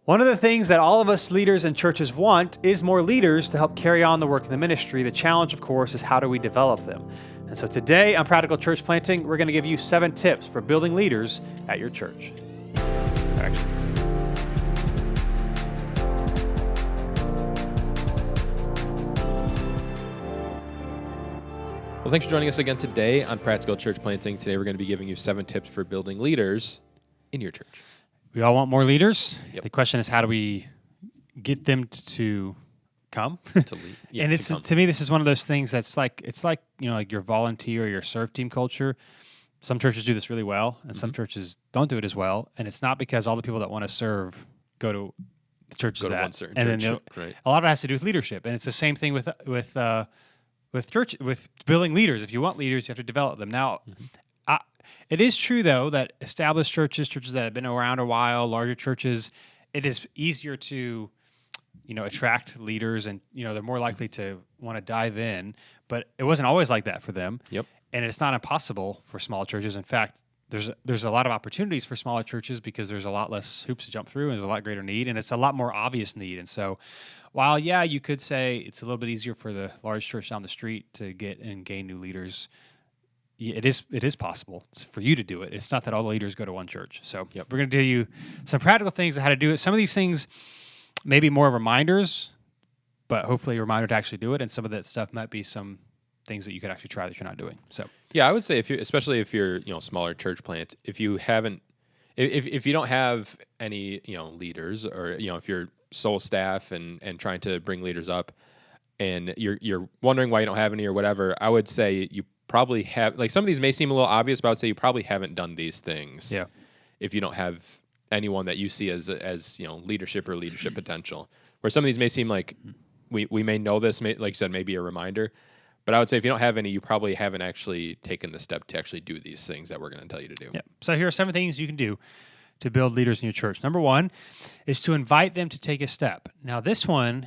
One of the things that all of us leaders and churches want is more leaders to help carry on the work in the ministry. The challenge, of course, is how do we develop them? And so today on Practical Church Planting, we're going to give you 7 tips for building leaders at your church. Well, thanks for joining us again today on Practical Church Planting. Today we're going to be giving you 7 tips for building leaders in your church. We all want more leaders. Yep. The question is, how do we get them to come? To lead. Yeah, And to come. to me, this is one of those things that's like like your volunteer or your serve team culture. Some churches do this really well, and some churches don't do it as well. And it's not because all the people that want to serve go to the churches Go to that, one certain and church. then Right. a lot of it has to do with leadership. And it's the same thing with building leaders. If you want leaders, you have to develop them. Now, it is true though that established churches that have been around a while, larger churches, it is easier to, attract leaders, and they're more likely to want to dive in. But it wasn't always like that for them. Yep. And it's not impossible for small churches. In fact, there's a lot of opportunities for smaller churches because there's a lot less hoops to jump through, and there's a lot greater need, and it's a lot more obvious need. And so, while you could say it's a little bit easier for the large church down the street to get and gain new leaders, it is possible for you to do it. It's not that all the leaders go to one church. So Yep. we're going to tell you some practical things on how to do it. Some of these things may be more reminders, but hopefully a reminder to actually do it. And some of that stuff might be some things that you could actually try that you're not doing. So Yeah, I would say especially if you're smaller church plant, if you don't have any leaders, or if you're sole staff and trying to bring leaders up, and you're wondering why you don't have any or whatever, I would say you probably have, like, some of these may seem a little obvious, but I would say you probably haven't done these things. Yeah. If you don't have anyone that you see as leadership or leadership potential, where some of these may seem like we may know this, like you said, maybe a reminder. But I would say if you don't have any, you probably haven't actually taken the step to actually do these things that we're going to tell you to do. Yeah. So here are 7 things you can do to build leaders in your church. Number 1 is to invite them to take a step. Now, this one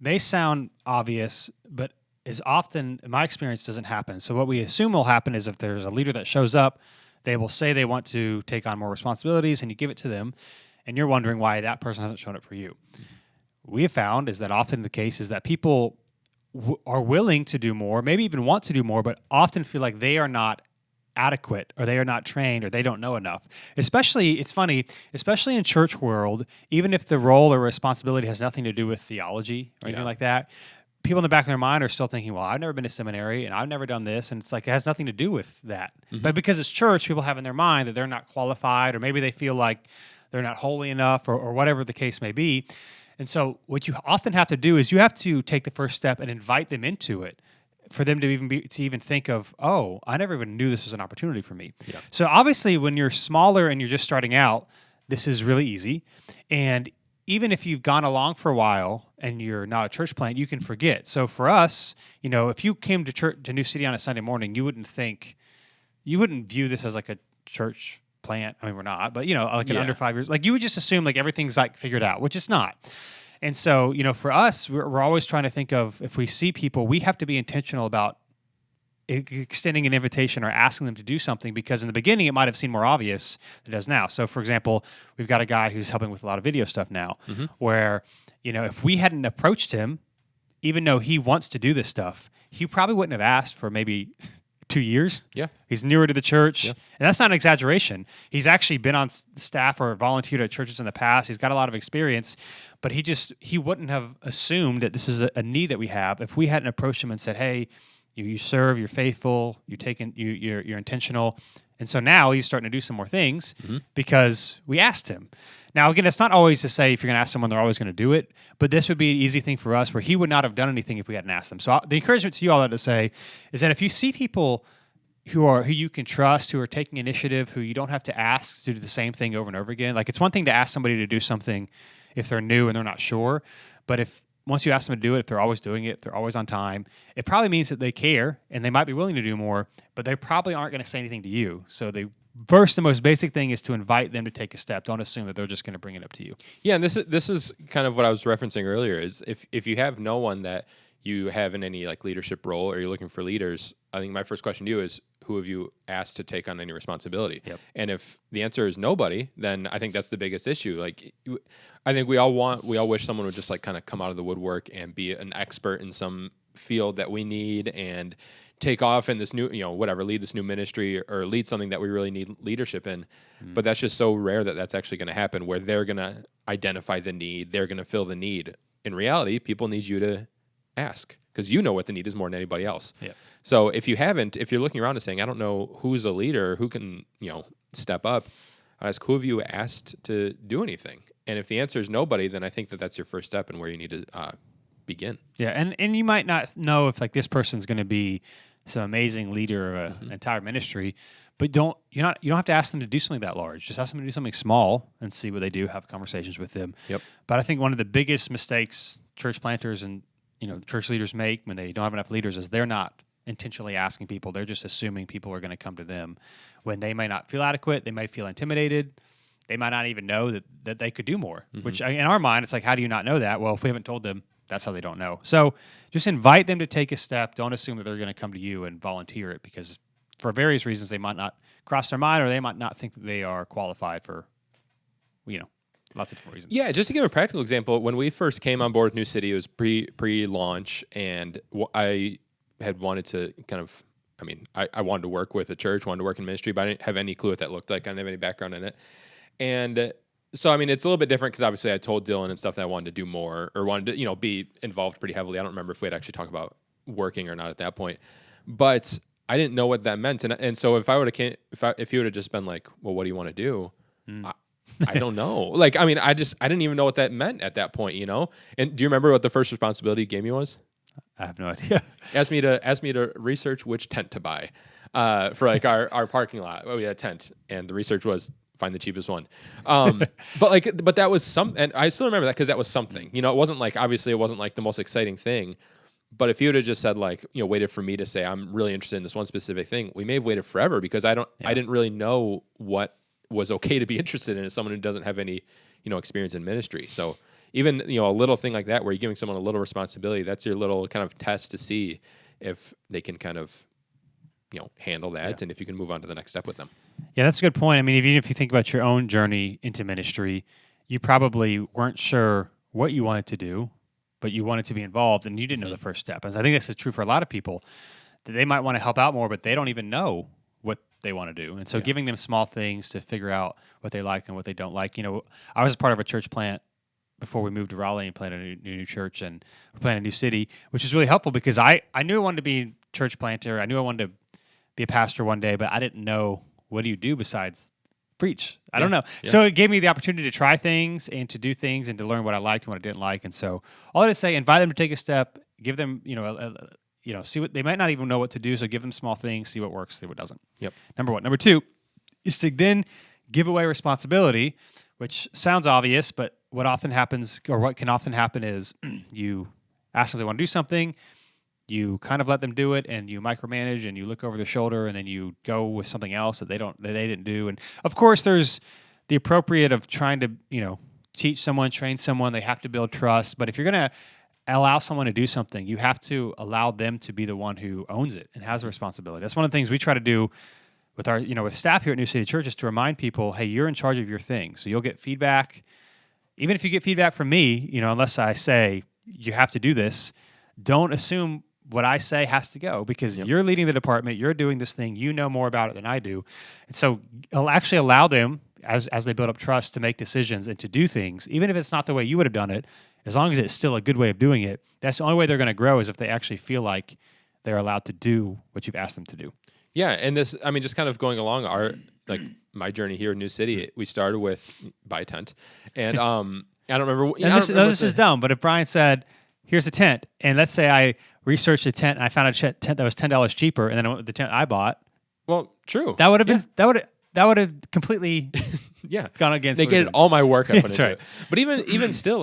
may sound obvious, but is often, in my experience, doesn't happen. So what we assume will happen is if there's a leader that shows up, they will say they want to take on more responsibilities, and you give it to them, and you're wondering why that person hasn't shown up for you. We have found is that often the case is that people are willing to do more, maybe even want to do more, but often feel like they are not adequate, or they are not trained, or they don't know enough. Especially, it's funny, especially in church world, even if the role or responsibility has nothing to do with theology or anything like that, people in the back of their mind are still thinking, well, I've never been to seminary and I've never done this. And it's like, it has nothing to do with that. But because it's church, people have in their mind that they're not qualified, or maybe they feel like they're not holy enough, or whatever the case may be. And so what you often have to do is you have to take the first step and invite them into it, for them to even think of, oh, I never even knew this was an opportunity for me. Yeah. So obviously when you're smaller and you're just starting out, this is really easy. And even if you've gone along for a while and you're not a church plant, you can forget. So for us, if you came to church to New City on a Sunday morning, you wouldn't view this as like a church plant. I mean, we're not, but like an under 5 years, like you would just assume like everything's like figured out, which it's not. And so, for us, we're always trying to think of, if we see people, we have to be intentional about extending an invitation or asking them to do something, because in the beginning it might have seemed more obvious than it does now. So for example, we've got a guy who's helping with a lot of video stuff now, where, if we hadn't approached him, even though he wants to do this stuff, he probably wouldn't have asked for maybe 2 years. Yeah. He's newer to the church. Yeah. And that's not an exaggeration. He's actually been on staff or volunteered at churches in the past. He's got a lot of experience, but he wouldn't have assumed that this is a need that we have if we hadn't approached him and said, hey, you serve, you're faithful, you're intentional. And so now he's starting to do some more things because we asked him. Now, again, it's not always to say if you're going to ask someone, they're always going to do it, but this would be an easy thing for us where he would not have done anything if we hadn't asked them. So the encouragement to you all to say is that if you see people who you can trust, who are taking initiative, who you don't have to ask to do the same thing over and over again. Like, it's one thing to ask somebody to do something if they're new and they're not sure, but once you ask them to do it, if they're always doing it, if they're always on time, it probably means that they care and they might be willing to do more, but they probably aren't going to say anything to you. So the most basic thing is to invite them to take a step. Don't assume that they're just going to bring it up to you. Yeah, and this is kind of what I was referencing earlier, is if you have no one that you have in any like leadership role, or you're looking for leaders, I think my first question to you is, who have you asked to take on any responsibility? Yep. And if the answer is nobody, then I think that's the biggest issue. Like, I think we all wish someone would just like kind of come out of the woodwork and be an expert in some field that we need and take off in this new, whatever, lead this new ministry or lead something that we really need leadership in. But that's just so rare that that's actually going to happen, where they're going to identify the need, they're going to fill the need. In reality, people need you to ask, because you know what the need is more than anybody else. Yeah. So if you're looking around and saying, I don't know who's a leader, who can, step up, I ask, who have you asked to do anything? And if the answer is nobody, then I think that that's your first step and where you need to begin. Yeah, and you might not know if like this person's going to be some amazing leader of an entire ministry, but you don't have to ask them to do something that large. Just ask them to do something small and see what they do. Have conversations with them. Yep. But I think one of the biggest mistakes church planters and church leaders make when they don't have enough leaders is they're not intentionally asking people. They're just assuming people are going to come to them when they may not feel adequate. They may feel intimidated. They might not even know that they could do more. Which in our mind, it's like, how do you not know that? Well, if we haven't told them, that's how they don't know. So just invite them to take a step. Don't assume that they're going to come to you and volunteer it, because for various reasons they might not cross their mind, or they might not think that they are qualified for, lots of different reasons. Yeah, just to give a practical example, when we first came on board with New City, it was pre-launch, and I had wanted to I wanted to work with a church, wanted to work in ministry, but I didn't have any clue what that looked like. I didn't have any background in it. And so, it's a little bit different, because obviously I told Dylan and stuff that I wanted to do more, or wanted to, be involved pretty heavily. I don't remember if we had actually talked about working or not at that point, but I didn't know what that meant. And so if you would have just been like, well, what do you want to do? I don't know. Like, I didn't even know what that meant at that point, And do you remember what the first responsibility you gave me was? I have no idea. Asked me to research which tent to buy for like our parking lot. Oh, we had a tent, and the research was find the cheapest one. But that was and I still remember that because that was something. It wasn't like, obviously it wasn't like the most exciting thing. But if you would have just said like, waited for me to say I'm really interested in this one specific thing, we may have waited forever, because I didn't really know what was okay to be interested in as someone who doesn't have any, experience in ministry. So even, a little thing like that, where you're giving someone a little responsibility, that's your little kind of test to see if they can kind of, handle that, and if you can move on to the next step with them. Yeah, that's a good point. Even if you think about your own journey into ministry, you probably weren't sure what you wanted to do, but you wanted to be involved, and you didn't know the first step. And I think this is true for a lot of people, that they might want to help out more, but they don't even know what they want to do. And so giving them small things to figure out what they like and what they don't like. I was a part of a church plant before we moved to Raleigh and planted a new church, and we planted a new city, which is really helpful, because I knew I wanted to be a church planter. I knew I wanted to be a pastor one day, but I didn't know, what do you do besides preach? I don't know. Yeah. So it gave me the opportunity to try things and to do things and to learn what I liked and what I didn't like. And so all I would say, invite them to take a step, give them, see what they might not even know what to do. So give them small things, see what works, see what doesn't. Yep. Number one. Number two is to then give away responsibility, which sounds obvious, but what often happens, or what can often happen, is you ask them if they want to do something, you kind of let them do it, and you micromanage, and you look over their shoulder, and then you go with something else that they didn't do. And of course, there's the appropriate of trying to teach someone, train someone. They have to build trust. But if you're going to allow someone to do something, you have to allow them to be the one who owns it and has the responsibility. That's one of the things we try to do with our with staff here at New City Church, is to remind people, hey, you're in charge of your thing. So you'll get feedback. Even if you get feedback from me, unless I say you have to do this, don't assume what I say has to go, because you're leading the department, you're doing this thing, you know more about it than I do. And so I'll actually allow them, as they build up trust, to make decisions and to do things, even if it's not the way you would have done it, as long as it's still a good way of doing it. That's the only way they're going to grow, is if they actually feel like they're allowed to do what you've asked them to do. Yeah, and this, just kind of going along my journey here in New City, we started with buy a tent, and I don't remember. This is dumb, but if Brian said, here's a tent, and let's say I researched a tent and I found a tent that was $10 cheaper, and then I went with the tent I bought. Well, true. That would have been that would have completely gone against. Negated all my work I put into right. it. But even still,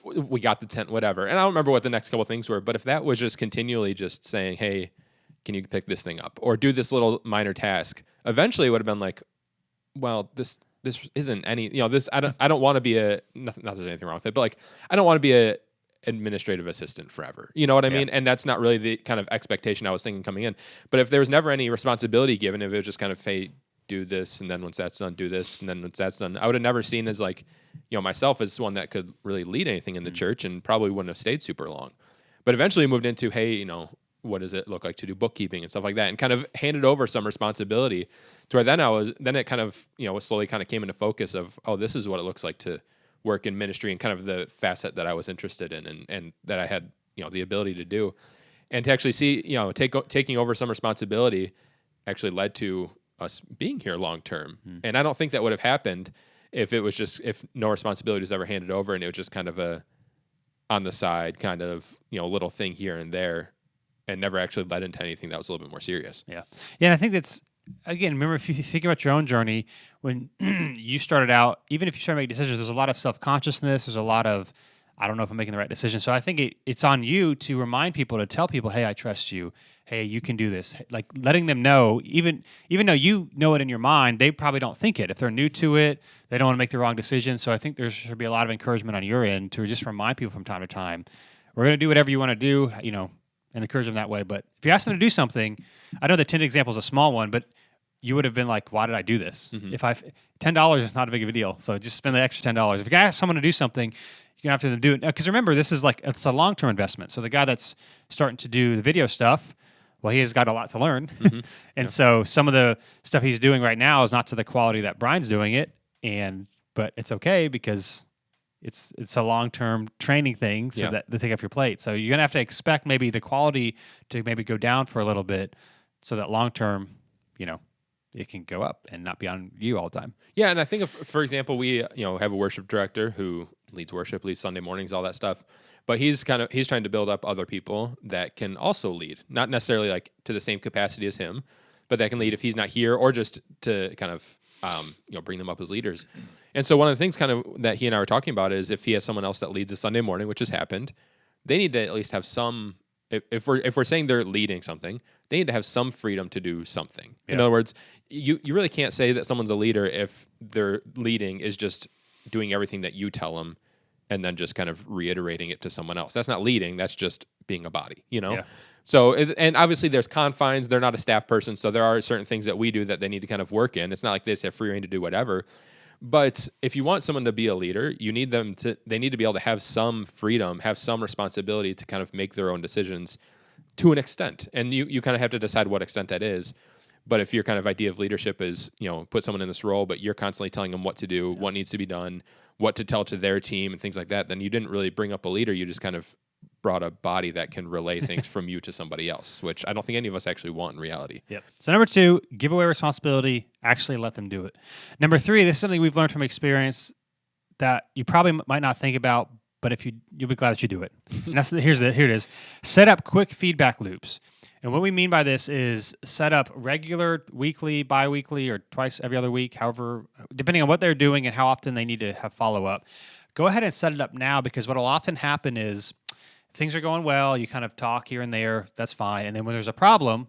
we got the tent, whatever, and I don't remember what the next couple things were. But if that was just continually just saying, hey, can you pick this thing up or do this little minor task, eventually it would have been like, well, this isn't any, this, I don't want to be not that there's anything wrong with it, but I don't want to be administrative assistant forever. You know what I Yeah. mean? And that's not really the kind of expectation I was thinking coming in. But if there was never any responsibility given, if it was just kind of, hey, do this, and then once that's done, do this, and then once that's done, I would have never seen as like, myself as one that could really lead anything in the church, and probably wouldn't have stayed super long. But eventually moved into, hey, what does it look like to do bookkeeping and stuff like that, and kind of handed over some responsibility to where then it kind of, slowly kind of came into focus of, oh, this is what it looks like to work in ministry, and kind of the facet that I was interested in, and that I had, the ability to do. And to actually see, taking over some responsibility actually led to us being here long term. And I don't think that would have happened if no responsibility was ever handed over, and it was just kind of a on the side kind of, little thing here and there, and never actually led into anything that was a little bit more serious. Yeah. Yeah. And I think that's, again, remember, if you think about your own journey, when you started out, even if you start making decisions, there's a lot of self-consciousness. There's a lot of, I don't know if I'm making the right decision. So I think it's on you to remind people, to tell people, hey, I trust you. Hey, you can do this. Like letting them know, even though you know it in your mind, they probably don't think it. If they're new to it, they don't want to make the wrong decision. So I think there should be a lot of encouragement on your end to just remind people from time to time, we're going to do whatever you want to do, and encourage them that way. But if you ask them to do something, I know the 10 example is a small one, but you would have been like, why did I do this? Mhm. If $10 is not a big of a deal. So just spend the extra $10. If you ask someone to do something, you're gonna have to do it. Because remember, this is it's a long-term investment. So the guy that's starting to do the video stuff, well, he has got a lot to learn. Mhm. And so some of the stuff he's doing right now is not to the quality that Brian's doing it. But it's okay because it's a long-term training thing, so that they take off your plate. So you're gonna have to expect maybe the quality to maybe go down for a little bit, so that long-term, it can go up and not be on you all the time. Yeah, and I think, for example, we have a worship director who leads worship, leads Sunday mornings, all that stuff. But he's trying to build up other people that can also lead, not necessarily like to the same capacity as him, but that can lead if he's not here, or just to kind of bring them up as leaders. And so one of the things kind of that he and I were talking about is, if he has someone else that leads a Sunday morning, which has happened, they need to at least have some. If we're saying they're leading something, they need to have some freedom to do something. Yeah. In other words, you really can't say that someone's a leader if their leading is just doing everything that you tell them, and then just kind of reiterating it to someone else. That's not leading. That's just being a body. Yeah. So, and obviously there's confines. They're not a staff person, so there are certain things that we do that they need to kind of work in. It's not like they just have free reign to do whatever. But if you want someone to be a leader, they need to be able to have some freedom, have some responsibility to kind of make their own decisions to an extent. And you kind of have to decide what extent that is. But if your kind of idea of leadership is, put someone in this role, but you're constantly telling them what to do, what needs to be done, what to tell to their team and things like that, then you didn't really bring up a leader. You just kind of brought a body that can relay things from you to somebody else, which I don't think any of us actually want in reality. Yep. So number 2, give away responsibility, actually let them do it. Number 3, this is something we've learned from experience that you probably might not think about, but you'll be glad that you do it. And here it is. Set up quick feedback loops. And what we mean by this is set up regular, weekly, bi-weekly, or twice every other week, however, depending on what they're doing and how often they need to have follow-up. Go ahead and set it up now, because what will often happen is, if things are going well, you kind of talk here and there, that's fine. And then when there's a problem,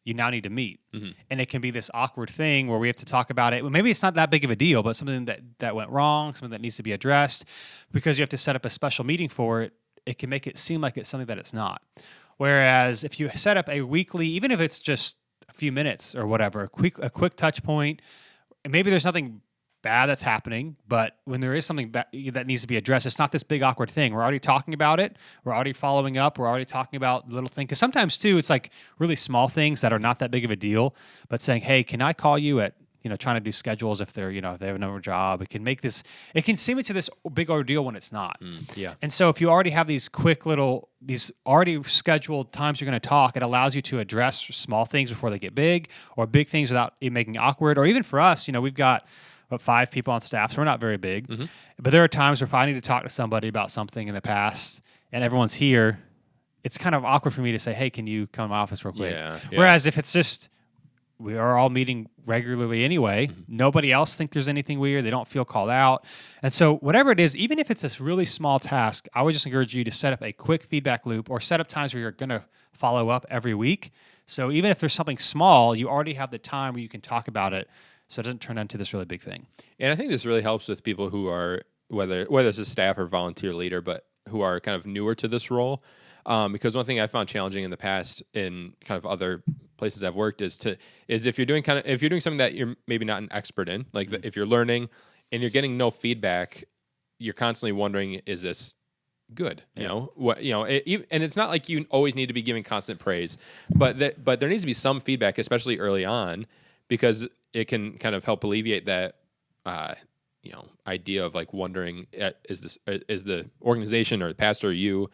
you now need to meet. Mm-hmm. And it can be this awkward thing where we have to talk about it. Well, maybe it's not that big of a deal, but something that went wrong, something that needs to be addressed, because you have to set up a special meeting for it, it can make it seem like it's something that it's not. Whereas if you set up a weekly, even if it's just a few minutes or whatever, a quick touch point, and maybe there's nothing bad that's happening, but when there is something that needs to be addressed, it's not this big awkward thing. We're already talking about it. We're already following up. We're already talking about little things. Because sometimes too, it's like really small things that are not that big of a deal, but saying, hey, can I call you at, trying to do schedules if they're, if they have another job, it can seem into this big ordeal when it's not. Yeah. And so if you already have these these already scheduled times you're going to talk, it allows you to address small things before they get big, or big things without it making it awkward. Or even for us, we've got 5 people on staff, so we're not very big. Mm-hmm. But there are times where if I need to talk to somebody about something in the past and everyone's here, it's kind of awkward for me to say, hey, can you come to my office real quick? Yeah. Whereas if it's just, we are all meeting regularly anyway, nobody else think there's anything weird, they don't feel called out. And so whatever it is, even if it's this really small task, I would just encourage you to set up a quick feedback loop, or set up times where you're going to follow up every week. So even if there's something small, you already have the time where you can talk about it, so it doesn't turn into this really big thing. And I think this really helps with people who are, whether it's a staff or volunteer leader, but who are kind of newer to this role. Because one thing I found challenging in the past in kind of other places I've worked is if you're doing something that you're maybe not an expert in, like if you're learning and you're getting no feedback, you're constantly wondering, is this good? You know what? And it's not like you always need to be giving constant praise, but there needs to be some feedback, especially early on, because it can kind of help alleviate that idea of like wondering, is the organization or the pastor or you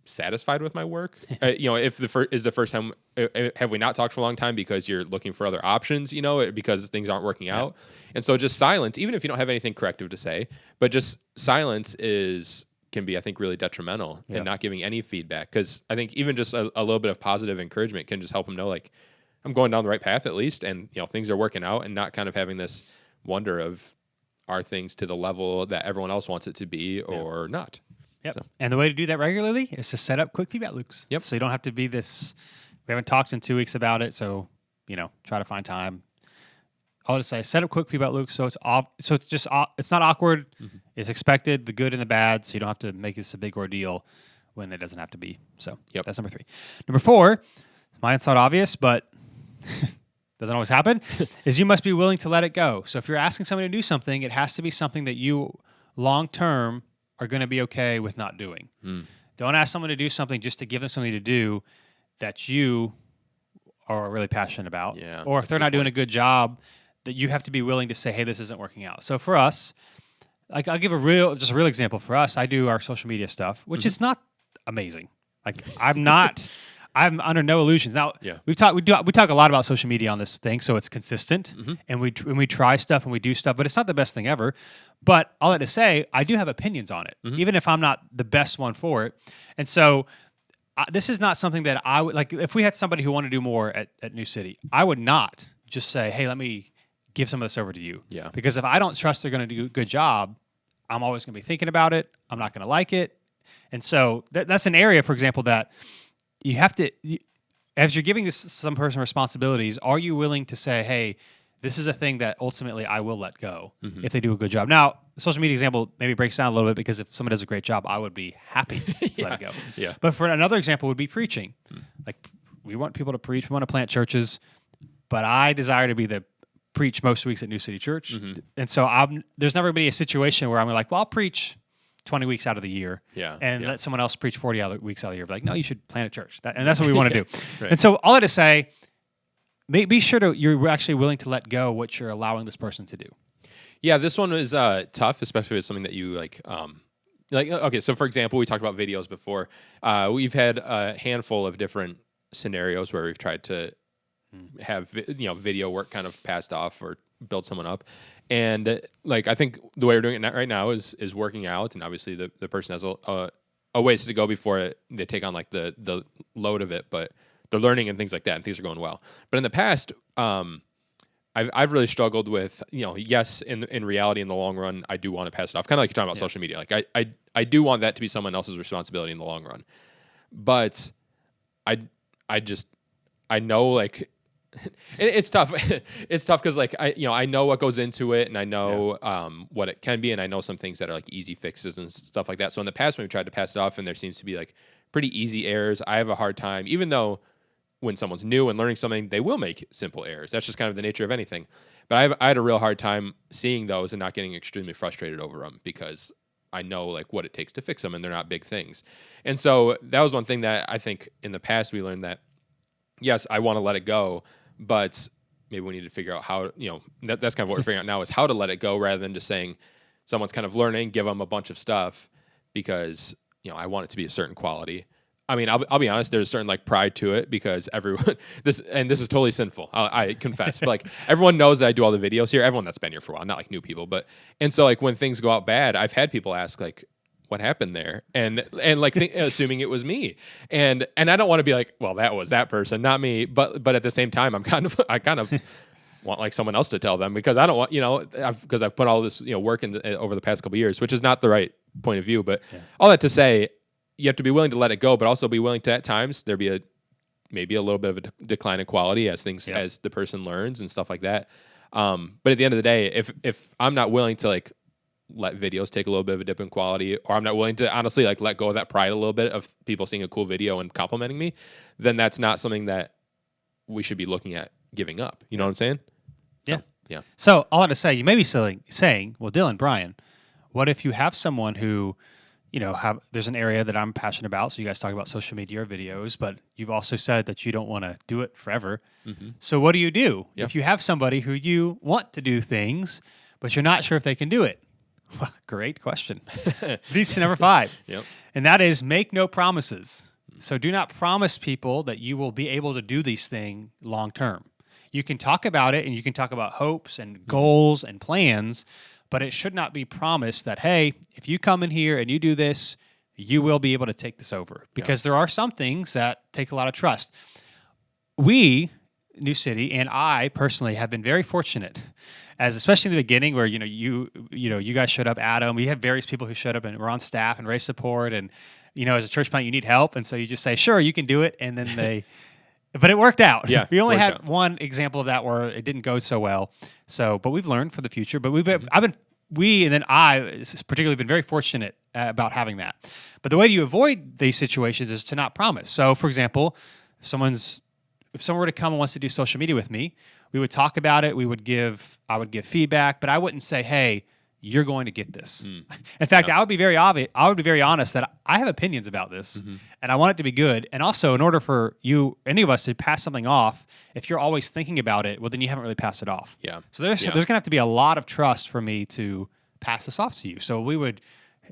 satisfied with my work? If is the first time, have we not talked for a long time because you're looking for other options, because things aren't working out. And so just silence, even if you don't have anything corrective to say, but just silence can be, I think, really detrimental in not giving any feedback. Because I think even just a little bit of positive encouragement can just help them know, like, I'm going down the right path at least, and things are working out, and not kind of having this wonder of, are things to the level that everyone else wants it to be or not. Yep. So. And the way to do that regularly is to set up quick feedback loops. Yep. So you don't have to be this, we haven't talked in 2 weeks about it, so, try to find time. I'll just say set up quick feedback loops so it's it's not awkward. Mm-hmm. It's expected, the good and the bad, so you don't have to make this a big ordeal when it doesn't have to be. So that's number 3. Number 4, might sound obvious, but doesn't always happen, is you must be willing to let it go. So if you're asking somebody to do something, it has to be something that you long-term are going to be okay with not doing. Don't ask someone to do something just to give them something to do that you are really passionate about. Yeah, or if they're not doing a good job, that you have to be willing to say, hey, this isn't working out. So for us, like I'll give a real example. For us, I do our social media stuff, which is not amazing. Like I'm under no illusions. Now we talk a lot about social media on this thing, so it's consistent, and we try stuff and we do stuff, but it's not the best thing ever. But all that to say, I do have opinions on it, even if I'm not the best one for it. And so this is not something that I would like. If we had somebody who wanted to do more at New City, I would not just say, hey, let me give some of this over to you. Yeah. Because if I don't trust they're going to do a good job, I'm always going to be thinking about it. I'm not going to like it. And so that's an area, for example, that you have to, as you're giving some person responsibilities, are you willing to say, hey, this is a thing that ultimately I will let go if they do a good job? Now, the social media example maybe breaks down a little bit because if someone does a great job, I would be happy to let it go. Yeah. But for another example would be preaching. Like we want people to preach, we want to plant churches, but I desire to preach most weeks at New City Church. And so there's never been a situation where I'm like, well, I'll preach 20 weeks out of the year and let someone else preach 40 other weeks out of the year. Like, no, you should plant a church. And that's what we want to do. Right. And so all that to say, be sure you're actually willing to let go what you're allowing this person to do. Yeah, this one is tough, especially with something that you like. Okay, so for example, we talked about videos before. We've had a handful of different scenarios where we've tried to have video work kind of passed off or build someone up, and like I think the way we're doing it right now is working out, and obviously the person has a ways to go before they take on like the load of it, but they're learning and things like that, and things are going well. But in the past, I've really struggled with yes, in reality, in the long run, I do want to pass it off, kind of like you're talking about social media. Like I do want that to be someone else's responsibility in the long run, but I know like. It's tough. It's tough because like I know what goes into it, and I know what it can be, and I know some things that are like easy fixes and stuff like that. So in the past, when we've tried to pass it off, and there seems to be like pretty easy errors, I have a hard time, even though when someone's new and learning something, they will make simple errors. That's just kind of the nature of anything. But I had a real hard time seeing those and not getting extremely frustrated over them because I know like what it takes to fix them, and they're not big things. And so that was one thing that I think in the past we learned that yes, I want to let it go. But maybe we need to figure out how, that's kind of what we're figuring out now is how to let it go rather than just saying someone's kind of learning, give them a bunch of stuff because, I want it to be a certain quality. I mean, I'll be honest, there's a certain like pride to it because everyone, this is totally sinful. I confess, but like everyone knows that I do all the videos here. Everyone that's been here for a while, not like new people, and so like when things go out bad, I've had people ask like, what happened there? And like assuming it was me. And I don't want to be like, well, that was that person, not me. But at the same time, I kind of want like someone else to tell them because I don't want, because I've put all this, work in over the past couple of years, which is not the right point of view. But all that to say, you have to be willing to let it go, but also be willing to at times there be maybe a little bit of a decline in quality as as the person learns and stuff like that. But at the end of the day, if I'm not willing to like let videos take a little bit of a dip in quality, or I'm not willing to honestly like let go of that pride a little bit of people seeing a cool video and complimenting me, then that's not something that we should be looking at giving up. You know what I'm saying? Yeah. So, yeah. So all I have to say, you may be saying, well, Dylan, Brian, what if you have someone who, there's an area that I'm passionate about. So you guys talk about social media or videos, but you've also said that you don't want to do it forever. Mm-hmm. So what do you do Yeah. if you have somebody who you want to do things, but you're not sure if they can do it? Well, great question. Leads to number 5. Yep. And that is make no promises. So do not promise people that you will be able to do these things long term. You can talk about it and you can talk about hopes and goals and plans, but it should not be promised that, hey, if you come in here and you do this, you will be able to take this over. Because there are some things that take a lot of trust. We, New City, and I personally have been very fortunate, as especially in the beginning where you guys showed up, Adam. We have various people who showed up and were on staff and raised support, and as a church plant, you need help, and so you just say, sure, you can do it, and then they. But it worked out. Yeah, we only had out. one example of that where it didn't go so well. So, but we've learned for the future. But I particularly been very fortunate about having that. But the way you avoid these situations is to not promise. So, for example, if someone were to come and wants to do social media with me, we would talk about it. I would give feedback, but I wouldn't say, hey, you're going to get this. In fact, I would be very obvious. I would be very honest that I have opinions about this, and I want it to be good. And also, in order for any of us, to pass something off, if you're always thinking about it, well, then you haven't really passed it off. Yeah. So there's going to have to be a lot of trust for me to pass this off to you. So we would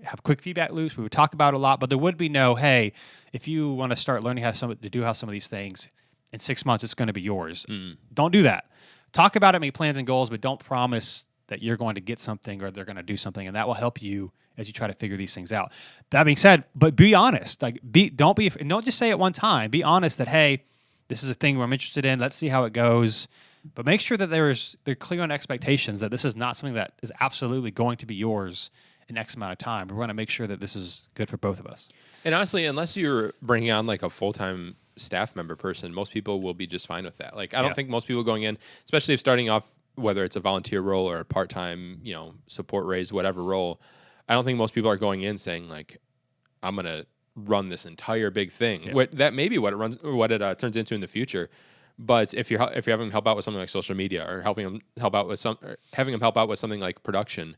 have quick feedback loops. We would talk about it a lot, but there would be no, hey, if you want to start learning how some of these things, in 6 months it's going to be yours. Don't do that. Talk about it, make plans and goals, but don't promise that you're going to get something or they're going to do something, and that will help you as you try to figure these things out. That being said, but be honest. Don't just say it one time. Be honest that, hey, this is a thing I'm interested in. Let's see how it goes. But make sure that they're clear on expectations that this is not something that is absolutely going to be yours in X amount of time. We want to make sure that this is good for both of us. And honestly, unless you're bringing on like a full-time staff member person, most people will be just fine with that. Like, I don't think most people going in, especially if starting off, whether it's a volunteer role or a part-time, support raised, whatever role, I don't think most people are going in saying like, I'm going to run this entire big thing. Yeah. That may be what it turns into in the future. But if you're having them help out with something like social media, or having them help out with something like production,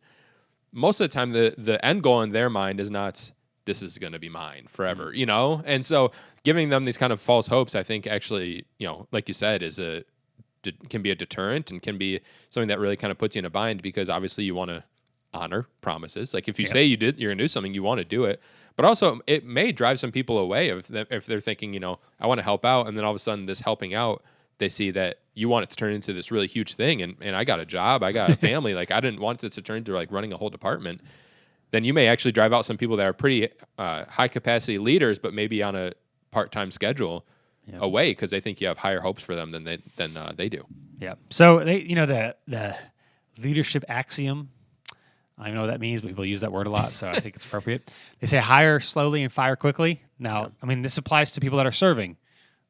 most of the time the end goal in their mind is not, this is going to be mine forever, And so giving them these kind of false hopes, I think actually, like you said, can be a deterrent and can be something that really kind of puts you in a bind, because obviously you want to honor promises. Like if you say you're going to do something, you want to do it. But also it may drive some people away if they're thinking, I want to help out, and then all of a sudden this helping out, they see that you want it to turn into this really huge thing, and I got a job, I got a family, like I didn't want it to turn into like running a whole department. Then you may actually drive out some people that are pretty high capacity leaders, but maybe on a part-time schedule away, because they think you have higher hopes for them than they do. Yeah. So the leadership axiom, I don't know what that means, but people use that word a lot, so I think it's appropriate. They say hire slowly and fire quickly. Now, I mean, this applies to people that are serving.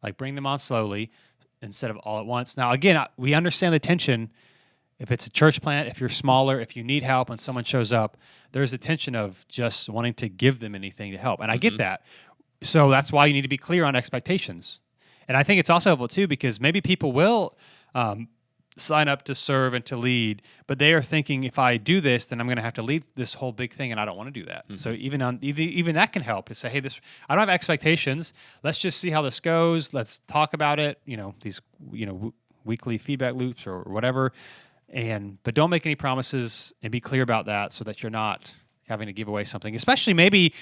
Like, bring them on slowly instead of all at once. Now, again, we understand the tension. If it's a church plant, if you're smaller, if you need help and someone shows up, there's a tension of just wanting to give them anything to help. And I get that. So that's why you need to be clear on expectations. And I think it's also helpful, too, because maybe people will sign up to serve and to lead, but they are thinking, if I do this, then I'm going to have to lead this whole big thing, and I don't want to do that. So even that can help to say, hey, I don't have expectations. Let's just see how this goes. Let's talk about it. These weekly feedback loops or whatever, but don't make any promises, and be clear about that so that you're not having to give away something. Especially maybe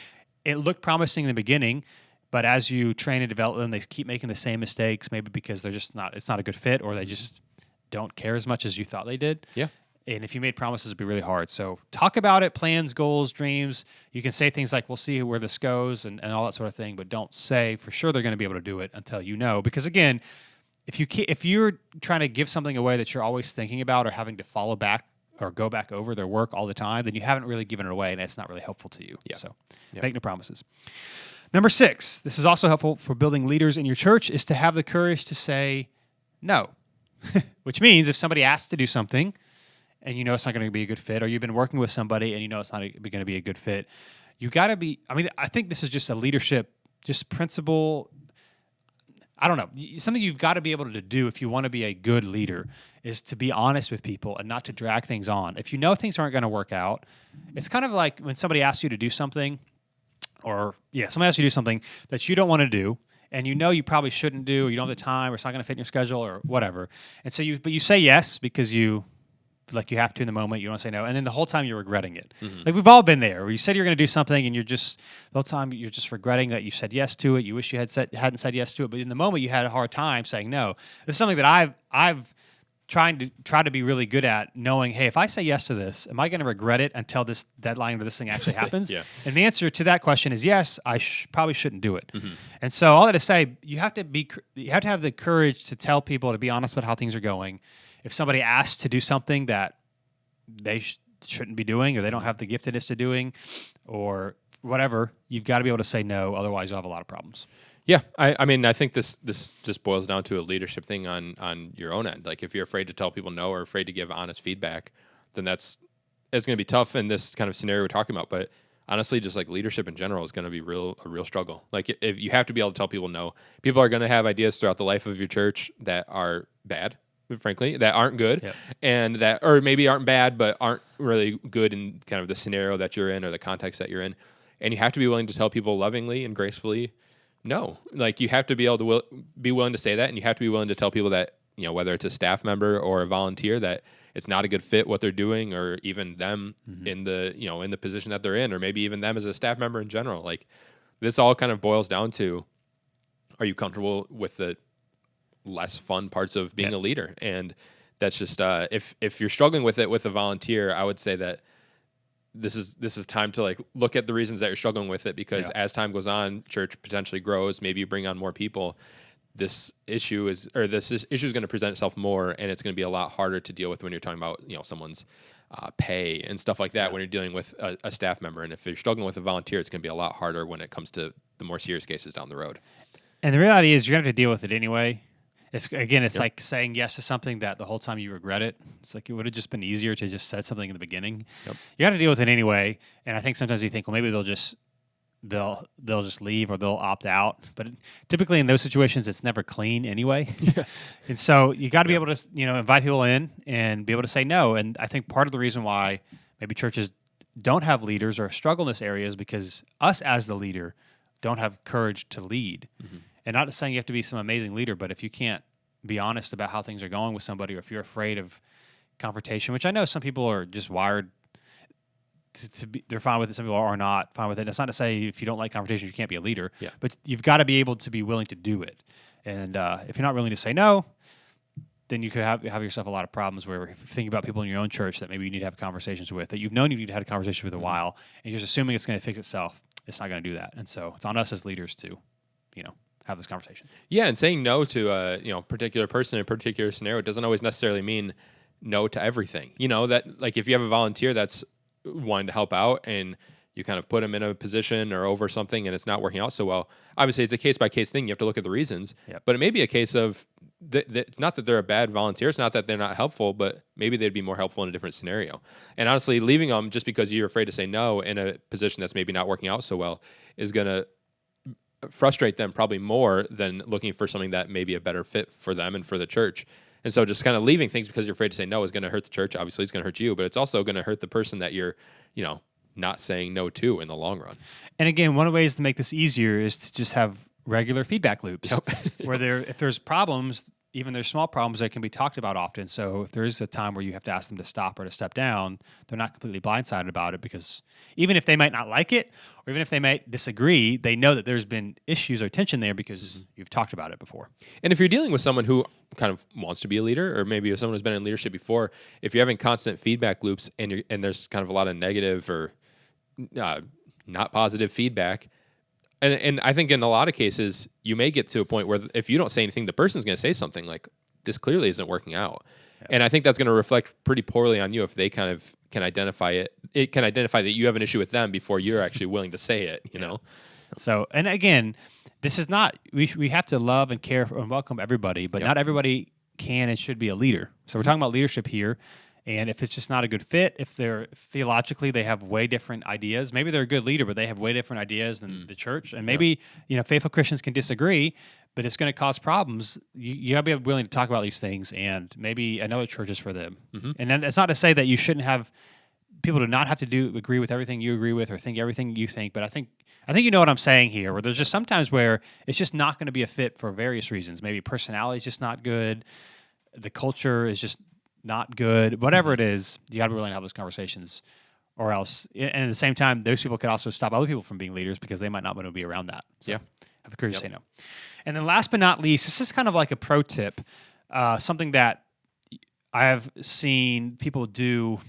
it looked promising in the beginning, but as you train and develop them, they keep making the same mistakes, maybe because it's not a good fit, or they just don't care as much as you thought they did. Yeah. And if you made promises, it'd be really hard. So talk about it, plans, goals, dreams. You can say things like, we'll see where this goes and all that sort of thing, but don't say for sure they're going to be able to do it until you know. Because again, if you're trying to give something away that you're always thinking about or having to follow back or go back over their work all the time, then you haven't really given it away, and it's not really helpful to you. Yeah. So make no promises. Number 6, this is also helpful for building leaders in your church, is to have the courage to say no. Which means if somebody asks to do something and you know it's not going to be a good fit, or you've been working with somebody and you know it's not going to be a good fit, you got to be. I mean, I think this is just a leadership, just principle. I don't know. Something you've got to be able to do if you want to be a good leader is to be honest with people and not to drag things on. If you know things aren't going to work out, it's kind of like when somebody asks you to do something, or somebody asks you to do something that you don't want to do, and you know you probably shouldn't do, or you don't have the time, or it's not going to fit in your schedule, or whatever. And so but you say yes because you like you have to in the moment. You don't say no, and then the whole time you're regretting it. Like we've all been there, where you said you're going to do something, and you're just the whole time you're just regretting that you said yes to it. You wish you hadn't said yes to it, but in the moment you had a hard time saying no. It's something that I've tried to be really good at, knowing, hey, if I say yes to this, am I going to regret it until this deadline or this thing actually happens? Yeah. And the answer to that question is yes. I probably shouldn't do it. And so all that to say, you have to have the courage to tell people, to be honest about how things are going. If somebody asks to do something that they shouldn't be doing, or they don't have the giftedness to doing, or whatever, you've got to be able to say no. Otherwise, you'll have a lot of problems. Yeah, I mean, I think this just boils down to a leadership thing on your own end. Like if you're afraid to tell people no, or afraid to give honest feedback, then it's going to be tough in this kind of scenario we're talking about. But honestly, just like leadership in general is going to be a real struggle. Like if you have to be able to tell people no. People are going to have ideas throughout the life of your church that are bad, frankly, that aren't good. Yep. And that, or maybe aren't bad, but aren't really good in kind of the scenario that you're in or the context that you're in. And you have to be willing to tell people lovingly and gracefully no. Like you have to be able to be willing to say that, and you have to be willing to tell people that, whether it's a staff member or a volunteer, that it's not a good fit what they're doing, or even them in the, in the position that they're in, or maybe even them as a staff member in general. Like this all kind of boils down to, are you comfortable with the less fun parts of being a leader? And that's just if you're struggling with it with a volunteer, I would say that this is time to like look at the reasons that you're struggling with it, because as time goes on, church potentially grows, maybe you bring on more people, this issue is going to present itself more, and it's going to be a lot harder to deal with when you're talking about someone's pay and stuff like that when you're dealing with a staff member. And if you're struggling with a volunteer, it's going to be a lot harder when it comes to the more serious cases down the road. And the reality is, you're going to have to deal with it anyway. It's like saying yes to something that the whole time you regret it. It's like it would have just been easier to just said something in the beginning. Yep. You got to deal with it anyway. And I think sometimes we think, well, maybe they'll just leave, or they'll opt out. But typically in those situations, it's never clean anyway. And so you got to be able to invite people in and be able to say no. And I think part of the reason why maybe churches don't have leaders or struggle in this area is because us as the leader don't have courage to lead. And not saying you have to be some amazing leader, but if you can't be honest about how things are going with somebody, or if you're afraid of confrontation, which I know some people are just wired to be, they're fine with it. Some people are not fine with it. That's not to say if you don't like confrontation, you can't be a leader, but you've got to be able to be willing to do it. And if you're not willing to say no, then you could have yourself a lot of problems where, if you think about people in your own church that maybe you need to have conversations with, that you've known you need to have a conversation with a while, and you're just assuming it's going to fix itself. It's not going to do that. And so it's on us as leaders to, have this conversation. Yeah, and saying no to a particular person in a particular scenario doesn't always necessarily mean no to everything. That like if you have a volunteer that's wanting to help out, and you kind of put them in a position or over something, and it's not working out so well, obviously it's a case by case thing. You have to look at the reasons. But it may be a case of it's not that they're a bad volunteer, it's not that they're not helpful, but maybe they'd be more helpful in a different scenario. And honestly, leaving them just because you're afraid to say no in a position that's maybe not working out so well is going to frustrate them probably more than looking for something that may be a better fit for them and for the church. And so just kind of leaving things because you're afraid to say no is going to hurt the church. Obviously, it's going to hurt you, but it's also going to hurt the person that you're, not saying no to in the long run. And again, one of the ways to make this easier is to just have regular feedback loops where if there's problems, even there's small problems that can be talked about often. So if there is a time where you have to ask them to stop or to step down, they're not completely blindsided about it, because even if they might not like it, or even if they might disagree, they know that there's been issues or tension there because you've talked about it before. And if you're dealing with someone who kind of wants to be a leader, or maybe someone who's been in leadership before, if you're having constant feedback loops and there's kind of a lot of negative or not positive feedback, and I think in a lot of cases, you may get to a point where if you don't say anything, the person's going to say something like, this clearly isn't working out. Yeah. And I think that's going to reflect pretty poorly on you if they kind of can identify it. It can identify that you have an issue with them before you're actually willing to say it, you know? So, and again, this is not, we have to love and care for and welcome everybody, but not everybody can and should be a leader. So we're talking about leadership here. And if it's just not a good fit, if they're theologically they have way different ideas, maybe they're a good leader, but they have way different ideas than the church, and Yep. maybe faithful Christians can disagree, but it's going to cause problems. You got to be willing to talk about these things, and maybe another church is for them. And then it's not to say that you shouldn't have people do not have to agree with everything you agree with or think everything you think, but I think you know what I'm saying here. Where there's just sometimes where it's just not going to be a fit for various reasons. Maybe personality is just not good, the culture is just not good. Whatever it is, you got to be willing to have those conversations, or else. And at the same time, those people could also stop other people from being leaders because they might not want to be around that. So Yeah. have the courage to say no. And then last but not least, this is kind of like a pro tip, something that I have seen people do.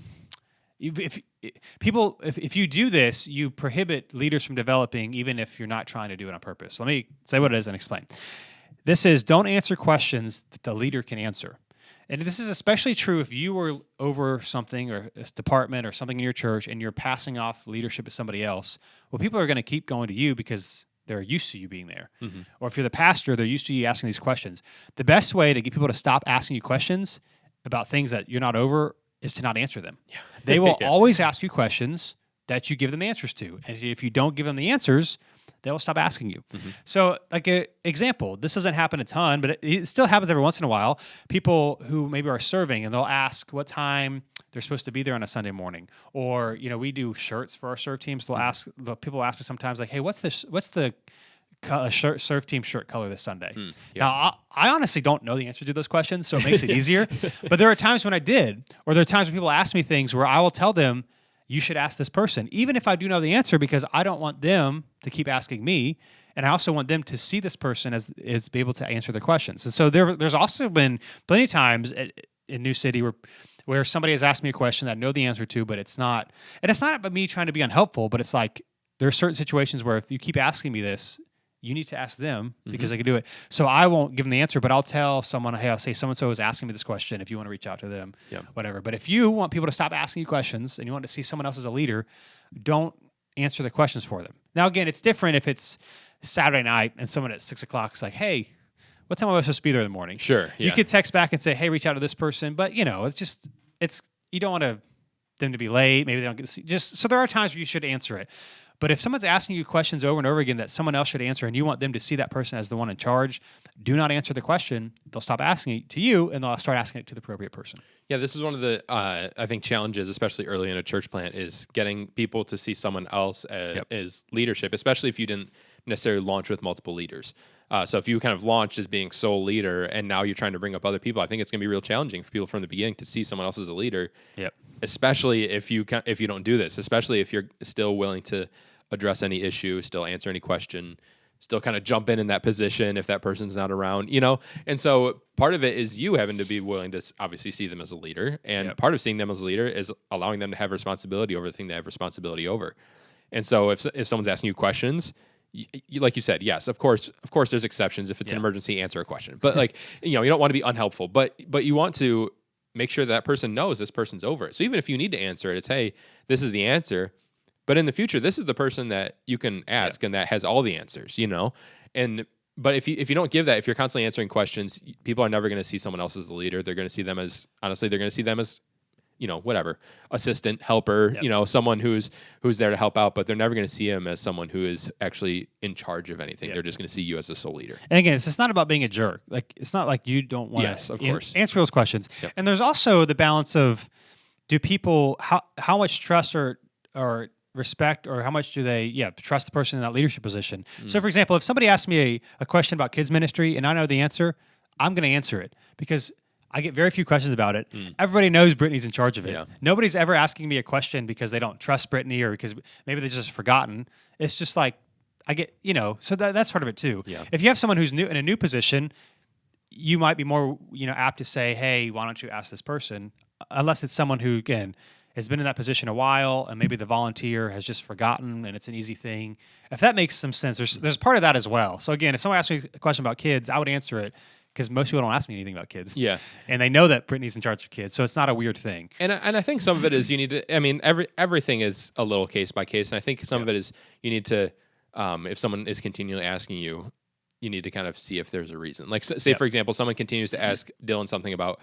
If you do this, you prohibit leaders from developing, even if you're not trying to do it on purpose. Let me say what it is and explain. This is don't answer questions that the leader can answer. And this is especially true if you were over something or a department or something in your church and you're passing off leadership to somebody else. Well, people are going to keep going to you because they're used to you being there. Or if you're the pastor, they're used to you asking these questions. The best way to get people to stop asking you questions about things that you're not over is to not answer them. Yeah. They will always ask you questions that you give them answers to. And if you don't give them the answers, they'll stop asking you. So, like an example, this doesn't happen a ton, but it still happens every once in a while. People who maybe are serving and they'll ask what time they're supposed to be there on a Sunday morning. Or, we do shirts for our serve teams. People ask me sometimes like, hey, what's the serve team shirt color this Sunday? Now, I honestly don't know the answer to those questions, so it makes it easier. But there are times when I did, or there are times when people ask me things where I will tell them, you should ask this person, even if I do know the answer, because I don't want them to keep asking me. And I also want them to see this person as be able to answer their questions. And so there's also been plenty of times in New City where somebody has asked me a question that I know the answer to, but it's not about me trying to be unhelpful, but it's like there are certain situations where if you keep asking me this, you need to ask them because they can do it. So I won't give them the answer, but I'll tell someone, hey, I'll say so-and-so is asking me this question. If you want to reach out to them, whatever. But if you want people to stop asking you questions and you want to see someone else as a leader, don't answer the questions for them. Now, again, it's different if it's Saturday night and someone at 6 o'clock is like, hey, what time am I supposed to be there in the morning? Sure. Yeah. You could text back and say, hey, reach out to this person. But, you don't want them to be late. Maybe they don't get to see. So there are times where you should answer it. But if someone's asking you questions over and over again that someone else should answer and you want them to see that person as the one in charge, do not answer the question. They'll stop asking it to you and they'll start asking it to the appropriate person. Yeah, this is one of the, I think, challenges, especially early in a church plant, is getting people to see someone else as leadership, especially if you didn't necessarily launch with multiple leaders. So if you kind of launched as being sole leader and now you're trying to bring up other people, I think it's going to be real challenging for people from the beginning to see someone else as a leader. Especially if you don't do this, especially if you're still willing to address any issue, still answer any question, still kind of jump in that position if that person's not around, And so part of it is you having to be willing to obviously see them as a leader. And part of seeing them as a leader is allowing them to have responsibility over the thing they have responsibility over. And so if someone's asking you questions, like you said, yes, of course, there's exceptions. If it's an emergency, answer a question. But you don't want to be unhelpful, but you want to make sure that person knows this person's over it. So even if you need to answer it, it's, hey, this is the answer. But in the future, this is the person that you can ask and that has all the answers, But if you don't give that, if you're constantly answering questions, people are never going to see someone else as a leader. They're going to see them as, honestly, whatever, assistant, helper, someone who's there to help out, but they're never going to see him as someone who is actually in charge of anything. They're just going to see you as a sole leader. And again, it's not about being a jerk. Like, it's not like you don't want to answer those questions. And there's also the balance of, do people, how much trust or respect, or how much do they trust the person in that leadership position? So for example, if somebody asks me a question about kids ministry and I know the answer, I'm going to answer it because I get very few questions about it. Everybody knows Brittany's in charge of it. Nobody's ever asking me a question because they don't trust Brittany or because maybe they're just forgotten. It's just like I get, so that's part of it too. If you have someone who's new in a new position, you might be more apt to say, hey, why don't you ask this person, unless it's someone who, again, has been in that position a while, and maybe the volunteer has just forgotten, and it's an easy thing. If that makes some sense, there's part of that as well. So again, if someone asks me a question about kids, I would answer it because most people don't ask me anything about kids. And they know that Brittany's in charge of kids, so it's not a weird thing. And I think some of it is you need to. I mean, everything is a little case by case, and I think some of it is you need to. If someone is continually asking you, you need to kind of see if there's a reason. Like, say for example, someone continues to ask Dylan something about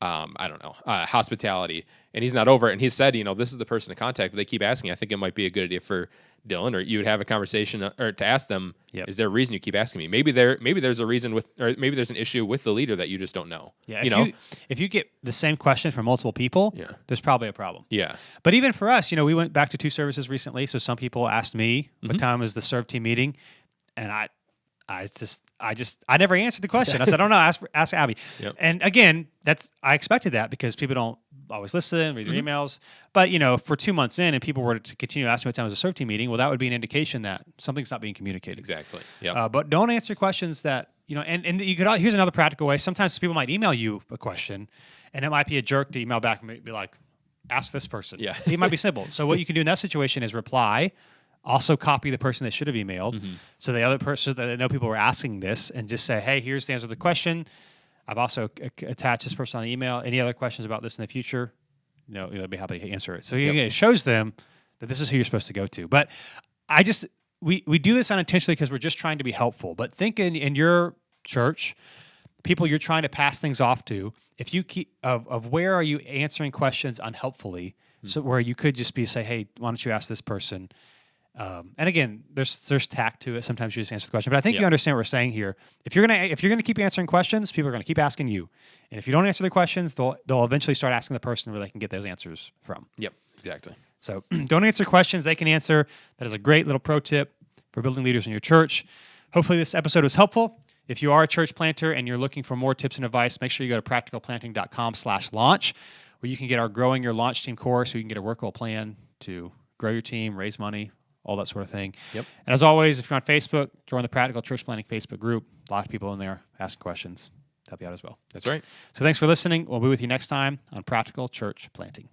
I don't know, hospitality, and he's not over it. And he said, this is the person to contact. But they keep asking. I think it might be a good idea for Dylan, or you would have a conversation, or to ask them, Yep. is there a reason you keep asking me? Maybe there's a reason or maybe there's an issue with the leader that you just don't know. Yeah. If you get the same question from multiple people, Yeah. there's probably a problem. Yeah. But even for us, we went back to 2 services recently. So some people asked me what Mhm. time was the serve team meeting, and I never answered the question. I said, I don't know. Ask Abby. Yep. And again, I expected that because people don't always listen, read their Mhm. emails. But for 2 months in, and people were to continue asking what time was a serve team meeting, well, that would be an indication that something's not being communicated. Exactly. Yeah. But don't answer questions that and you could. Here's another practical way. Sometimes people might email you a question, and it might be a jerk to email back and be like, "Ask this person." Yeah. It might be simple. So what you can do in that situation is reply. Also copy the person that should have emailed, Mhm. so the other person that they know people were asking this, and just say, "Hey, here's the answer to the question. I've also attached this person on the email. Any other questions about this in the future? They'll be happy to answer it." So Yep. it shows them that this is who you're supposed to go to. But we do this unintentionally because we're just trying to be helpful. But think in your church, people you're trying to pass things off to, if you keep of where are you answering questions unhelpfully, so where you could just say, "Hey, why don't you ask this person?" And again, there's tact to it. Sometimes you just answer the question, but I think you Yeah. understand what we're saying here. If you're gonna keep answering questions, people are gonna keep asking you, and if you don't answer the questions, they'll eventually start asking the person where they can get those answers from. Yep. Exactly. So don't answer questions; they can answer. That is a great little pro tip for building leaders in your church. Hopefully, this episode was helpful. If you are a church planter and you're looking for more tips and advice, make sure you go to practicalplanting.com/launch, where you can get our Growing Your Launch Team course, so you can get a workable plan to grow your team, raise money, all that sort of thing. Yep. And as always, if you're on Facebook, join the Practical Church Planting Facebook group. A lot of people in there asking questions. Help you out as well. That's right. So thanks for listening. We'll be with you next time on Practical Church Planting.